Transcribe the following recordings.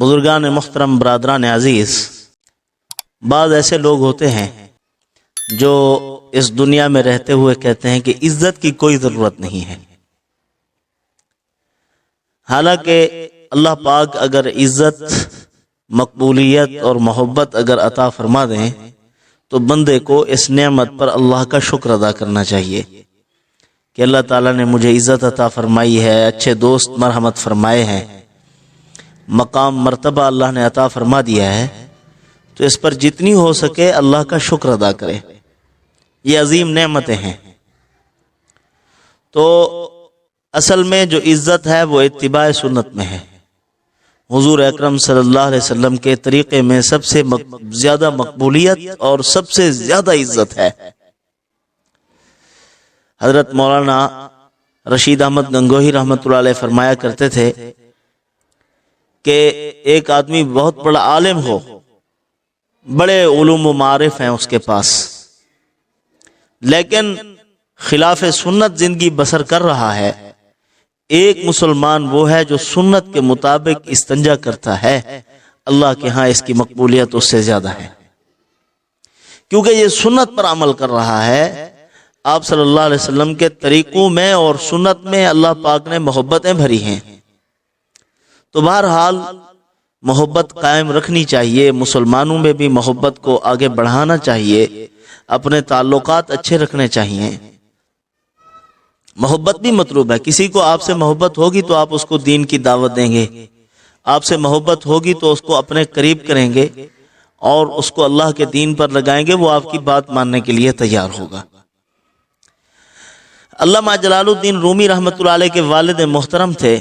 بزرگان محترم، برادران عزیز، بعض ایسے لوگ ہوتے ہیں جو اس دنیا میں رہتے ہوئے کہتے ہیں کہ عزت کی کوئی ضرورت نہیں ہے، حالانکہ اللہ پاک اگر عزت، مقبولیت اور محبت اگر عطا فرما دیں تو بندے کو اس نعمت پر اللہ کا شکر ادا کرنا چاہیے کہ اللہ تعالیٰ نے مجھے عزت عطا فرمائی ہے، اچھے دوست مرحمت فرمائے ہیں، مقام مرتبہ اللہ نے عطا فرما دیا ہے، تو اس پر جتنی ہو سکے اللہ کا شکر ادا کرے۔ یہ عظیم نعمتیں ہیں۔ تو اصل میں جو عزت ہے وہ اتباع سنت میں ہے۔ حضور اکرم صلی اللہ علیہ وسلم کے طریقے میں سب سے زیادہ مقبولیت اور سب سے زیادہ عزت ہے۔ حضرت مولانا رشید احمد گنگوہی رحمۃ اللہ علیہ فرمایا کرتے تھے کہ ایک آدمی بہت بڑا عالم ہو، بڑے علوم و معارف ہیں اس کے پاس، لیکن خلاف سنت زندگی بسر کر رہا ہے۔ ایک مسلمان وہ ہے جو سنت کے مطابق استنجا کرتا ہے، اللہ کے ہاں اس کی مقبولیت اس سے زیادہ ہے، کیونکہ یہ سنت پر عمل کر رہا ہے۔ آپ صلی اللہ علیہ وسلم کے طریقوں میں اور سنت میں اللہ پاک نے محبتیں بھری ہیں۔ تو بہرحال محبت قائم رکھنی چاہیے، مسلمانوں میں بھی محبت کو آگے بڑھانا چاہیے، اپنے تعلقات اچھے رکھنے چاہیے۔ محبت بھی مطلوب ہے۔ کسی کو آپ سے محبت ہوگی تو آپ اس کو دین کی دعوت دیں گے، آپ سے محبت ہوگی تو اس کو اپنے قریب کریں گے اور اس کو اللہ کے دین پر لگائیں گے، وہ آپ کی بات ماننے کے لیے تیار ہوگا۔ علامہ جلال الدین رومی رحمۃ اللہ علیہ کے والد محترم تھے،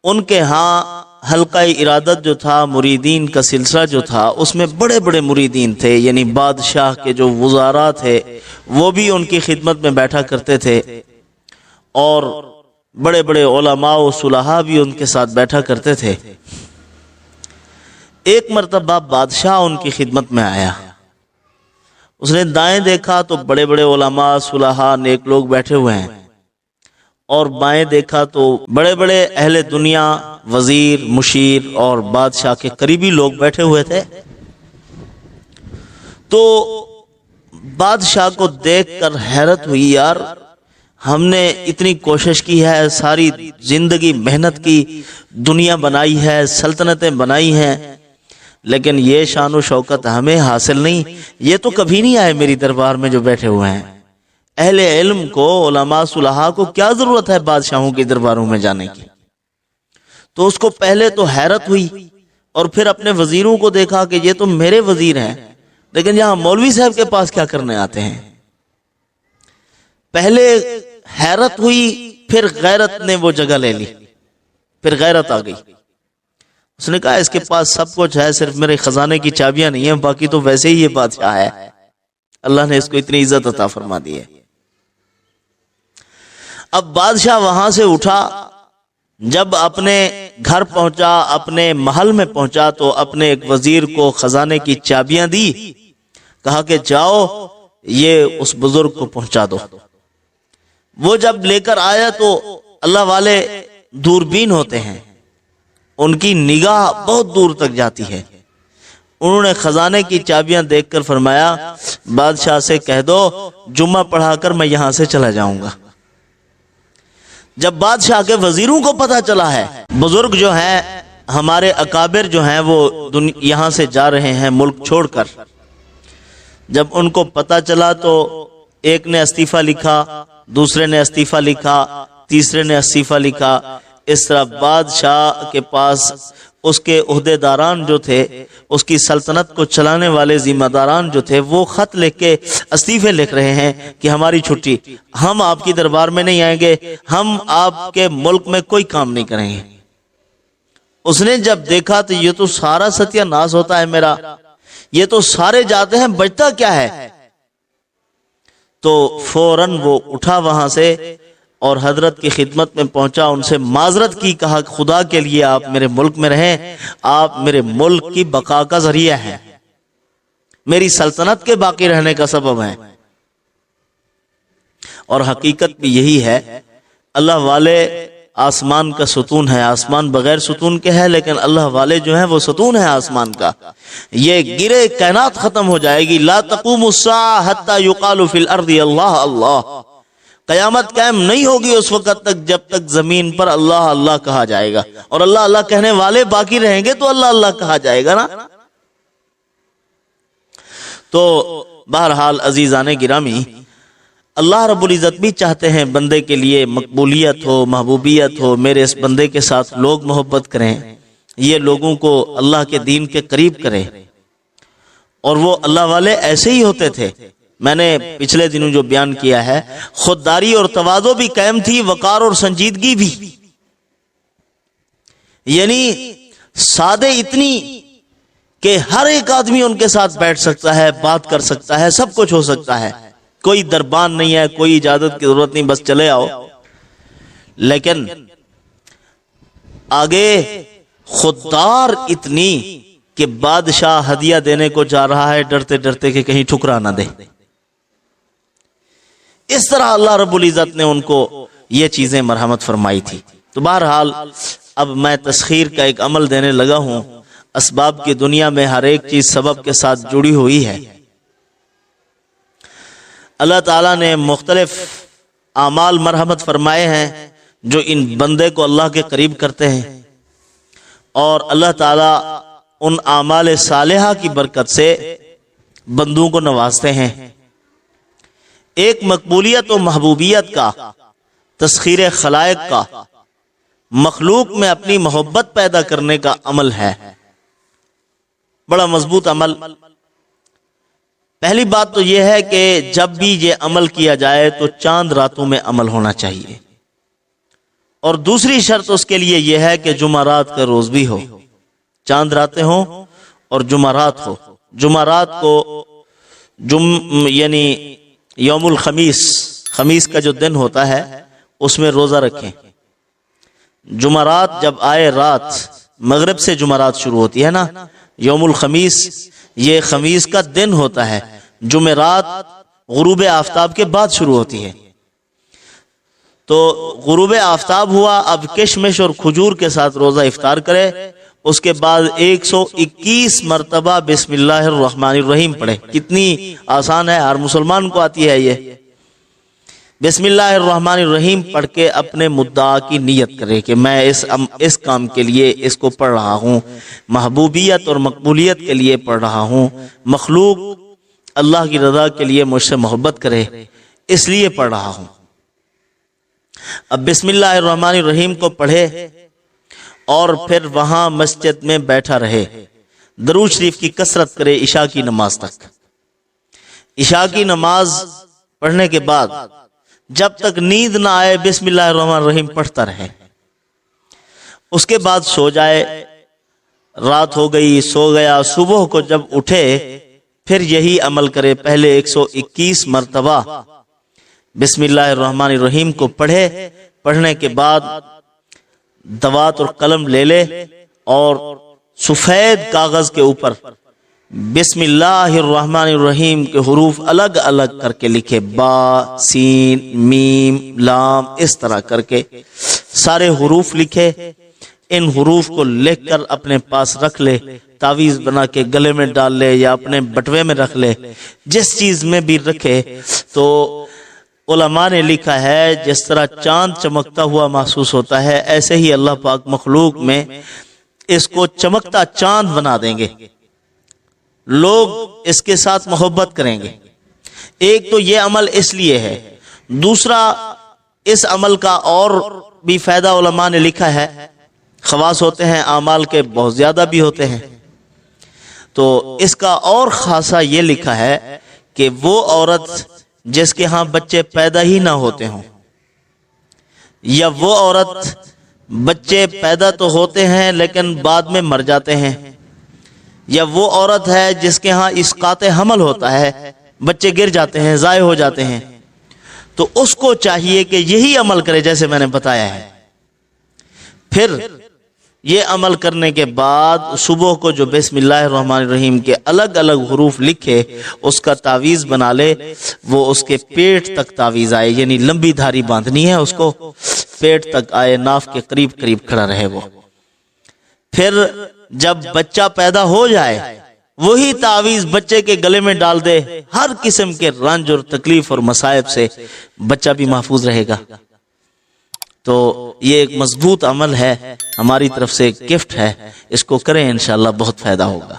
ان کے ہاں حلقہ ارادت جو تھا، مریدین کا سلسلہ جو تھا، اس میں بڑے بڑے مریدین تھے، یعنی بادشاہ کے جو وزراء تھے وہ بھی ان کی خدمت میں بیٹھا کرتے تھے، اور بڑے بڑے علماء و صلحاء بھی ان کے ساتھ بیٹھا کرتے تھے۔ ایک مرتبہ بادشاہ ان کی خدمت میں آیا، اس نے دائیں دیکھا تو بڑے بڑے علماء، صلحاء، نیک لوگ بیٹھے ہوئے ہیں، اور بائیں دیکھا تو بڑے بڑے اہل دنیا، وزیر، مشیر اور بادشاہ کے قریبی لوگ بیٹھے ہوئے تھے۔ تو بادشاہ کو دیکھ کر حیرت ہوئی، یار ہم نے اتنی کوشش کی ہے، ساری زندگی محنت کی، دنیا بنائی ہے، سلطنتیں بنائی ہیں، لیکن یہ شان و شوکت ہمیں حاصل نہیں، یہ تو کبھی نہیں آئے میری دربار میں جو بیٹھے ہوئے ہیں۔ اہل علم کو، علماء صلحاء کو کیا ضرورت ہے بادشاہوں کے درباروں میں جانے کی؟ تو اس کو پہلے تو حیرت ہوئی، اور پھر اپنے وزیروں کو دیکھا کہ یہ تو میرے وزیر ہیں، لیکن یہاں مولوی صاحب کے پاس کیا کرنے آتے ہیں؟ پہلے حیرت ہوئی، پھر غیرت نے وہ جگہ لے لی، پھر غیرت آ گئی۔ اس نے کہا اس کے پاس سب کچھ ہے، صرف میرے خزانے کی چابیاں نہیں ہیں، باقی تو ویسے ہی یہ بادشاہ ہے، اللہ نے اس کو اتنی عزت عطا فرما دی ہے۔ اب بادشاہ وہاں سے اٹھا، جب اپنے گھر پہنچا، اپنے محل میں پہنچا، تو اپنے ایک وزیر کو خزانے کی چابیاں دی، کہا کہ جاؤ یہ اس بزرگ کو پہنچا دو۔ وہ جب لے کر آیا تو اللہ والے دوربین ہوتے ہیں، ان کی نگاہ بہت دور تک جاتی ہے۔ انہوں نے خزانے کی چابیاں دیکھ کر فرمایا بادشاہ سے کہہ دو جمعہ پڑھا کر میں یہاں سے چلا جاؤں گا۔ جب بادشاہ کے وزیروں کو پتا چلا ہے بزرگ جو ہیں، ہمارے اکابر جو ہیں وہ یہاں سے جا رہے ہیں ملک چھوڑ کر، جب ان کو پتا چلا تو ایک نے استعفیٰ لکھا، دوسرے نے استعفیٰ لکھا، تیسرے نے استعفیٰ لکھا۔ اس طرح بادشاہ کے پاس اس کے عہدیداران جو تھے، اس کی سلطنت کو چلانے والے ذمہ داران جو تھے، وہ خط لکھ کے استعفے لکھ رہے ہیں کہ ہماری چھٹی، ہم آپ کی دربار میں نہیں آئیں گے، ہم آپ کے ملک میں کوئی کام نہیں کریں گے۔ اس نے جب دیکھا تو یہ تو سارا ستیہ ناس ہوتا ہے میرا، یہ تو سارے جاتے ہیں، بچتا کیا ہے؟ تو فوراً وہ اٹھا وہاں سے اور حضرت کی خدمت میں پہنچا، ان سے معذرت کی، کہا خدا کے لیے آپ میرے ملک میں رہیں، آپ میرے ملک کی بقا کا ذریعہ ہیں، میری سلطنت کے باقی رہنے کا سبب ہیں۔ اور حقیقت بھی یہی ہے، اللہ والے آسمان کا ستون ہے، آسمان بغیر ستون کے ہے، لیکن اللہ والے جو ہیں وہ ستون ہے آسمان کا. یہ گرے کائنات ختم ہو جائے گی. لا تقوم الساعة حتى يقال في الارض اللہ اللہ. قیامت قائم نہیں ہوگی اس وقت تک جب تک زمین پر اللہ اللہ کہا جائے گا، اور اللہ اللہ کہنے والے باقی رہیں گے تو اللہ اللہ کہا جائے گا نا. تو بہرحال عزیزان گرامی، اللہ رب العزت بھی چاہتے ہیں بندے کے لیے مقبولیت ہو، محبوبیت ہو، میرے اس بندے کے ساتھ لوگ محبت کریں، یہ لوگوں کو اللہ کے دین کے قریب کرے. اور وہ اللہ والے ایسے ہی ہوتے تھے. میں نے پچھلے دنوں جو بیان کیا ہے، خودداری اور تواضع بھی قائم تھی، وقار اور سنجیدگی بھی. یعنی سادے اتنی کہ ہر ایک آدمی ان کے ساتھ بیٹھ سکتا ہے، بات کر سکتا ہے، سب کچھ ہو سکتا ہے، کوئی دربان نہیں ہے، کوئی اجازت کی ضرورت نہیں، بس چلے آؤ. لیکن آگے خوددار اتنی کہ بادشاہ ہدیہ دینے کو جا رہا ہے ڈرتے ڈرتے کہ کہیں ٹھکرا نہ دے. اس طرح اللہ رب العزت نے ان کو یہ چیزیں مرحمت فرمائی تھی. تو بہرحال اب میں تسخیر کا ایک عمل دینے لگا ہوں. اسباب کی دنیا میں ہر ایک چیز سبب کے ساتھ جڑی ہوئی ہے. اللہ تعالیٰ نے مختلف اعمال مرحمت فرمائے ہیں جو ان بندے کو اللہ کے قریب کرتے ہیں، اور اللہ تعالیٰ ان اعمال صالحہ کی برکت سے بندوں کو نوازتے ہیں. ایک مقبولیت و محبوبیت کا، تسخیر خلائق کا، مخلوق میں اپنی محبت پیدا کرنے کا عمل ہے، بڑا مضبوط عمل. پہلی بات تو یہ ہے کہ جب بھی یہ عمل کیا جائے تو چاند راتوں میں عمل ہونا چاہیے، اور دوسری شرط اس کے لیے یہ ہے کہ جمعرات کا روز بھی ہو. چاند راتیں ہوں اور جمعرات ہو. جمعرات کو یعنی یوم الخمیس، خمیس کا جو دن ہوتا ہے اس میں روزہ رکھیں. جمعرات جب آئے، رات مغرب سے جمعرات شروع ہوتی ہے نا، یوم الخمیس یہ خمیس کا دن ہوتا ہے. جمعرات غروب آفتاب کے بعد شروع ہوتی ہے. تو غروب آفتاب ہوا، اب کشمش اور کھجور کے ساتھ روزہ افطار کرے. اس کے بعد 121 مرتبہ بسم اللہ الرحمن الرحیم پڑھے. کتنی آسان ہے، ہر مسلمان کو آتی ہے یہ. بسم اللہ الرحمن الرحیم پڑھ کے اپنے مدعا کی نیت کرے کہ میں اس کام کے لیے اس کو پڑھ رہا ہوں، محبوبیت اور مقبولیت کے لیے پڑھ رہا ہوں، مخلوق اللہ کی رضا کے لیے مجھ سے محبت کرے اس لیے پڑھ رہا ہوں. اب بسم اللہ الرحمن الرحیم کو پڑھے اور پھر وہاں مسجد میں بیٹھا رہے، درود شریف کی کثرت کرے عشاء کی نماز تک. عشاء کی نماز پڑھنے کے بعد جب تک نیند نہ آئے بسم اللہ الرحمن الرحیم پڑھتا رہے. اس کے بعد سو جائے، رات ہو گئی، سو گیا، صبح کو جب اٹھے پھر یہی عمل کرے. پہلے 121 مرتبہ بسم اللہ الرحمن الرحیم کو پڑھے. پڑھنے کے بعد دوات اور قلم لے لے اور سفید کاغذ کے اوپر بسم اللہ الرحمن الرحیم کے حروف الگ الگ کر کے لکھے. با، سین، میم، لام، اس طرح کر کے سارے حروف لکھے. ان حروف کو لکھ کر اپنے پاس رکھ لے، تعویذ بنا کے گلے میں ڈال لے یا اپنے بٹوے میں رکھ لے، جس چیز میں بھی رکھے. تو علماء نے لکھا ہے جس طرح چاند چمکتا ہوا محسوس ہوتا ہے، ایسے ہی اللہ پاک مخلوق میں اس کو چمکتا چاند بنا دیں گے. لوگ اس کے ساتھ محبت کریں گے. ایک تو یہ عمل اس لیے ہے. دوسرا، اس عمل کا اور بھی فائدہ علماء نے لکھا ہے. خواص ہوتے ہیں اعمال کے، بہت زیادہ بھی ہوتے ہیں. تو اس کا اور خاصہ یہ لکھا ہے کہ وہ عورت جس کے ہاں بچے پیدا ہی نہ ہوتے ہوں، یا وہ عورت بچے پیدا تو ہوتے ہیں لیکن بعد میں مر جاتے ہیں، یا وہ عورت ہے جس کے ہاں اسقاط حمل ہوتا ہے، بچے گر جاتے ہیں، ضائع ہو جاتے ہیں، تو اس کو چاہیے کہ یہی عمل کرے جیسے میں نے بتایا ہے. پھر یہ عمل کرنے کے بعد صبح کو جو بسم اللہ الرحمن الرحیم کے الگ الگ حروف لکھے اس کا تعویذ بنا لے، وہ اس کے پیٹ تک تعویذ آئے، یعنی لمبی دھاری باندھنی ہے، اس کو پیٹ تک آئے، ناف کے قریب قریب کھڑا رہے وہ۔ پھر جب بچہ پیدا ہو جائے وہی تعویذ بچے کے گلے میں ڈال دے، ہر قسم کے رنج اور تکلیف اور مصائب سے بچہ بھی محفوظ رہے گا۔ تو یہ ایک مضبوط عمل ہے، ہماری طرف سے ایک گفٹ ہے، اس کو کریں انشاءاللہ بہت فائدہ ہوگا۔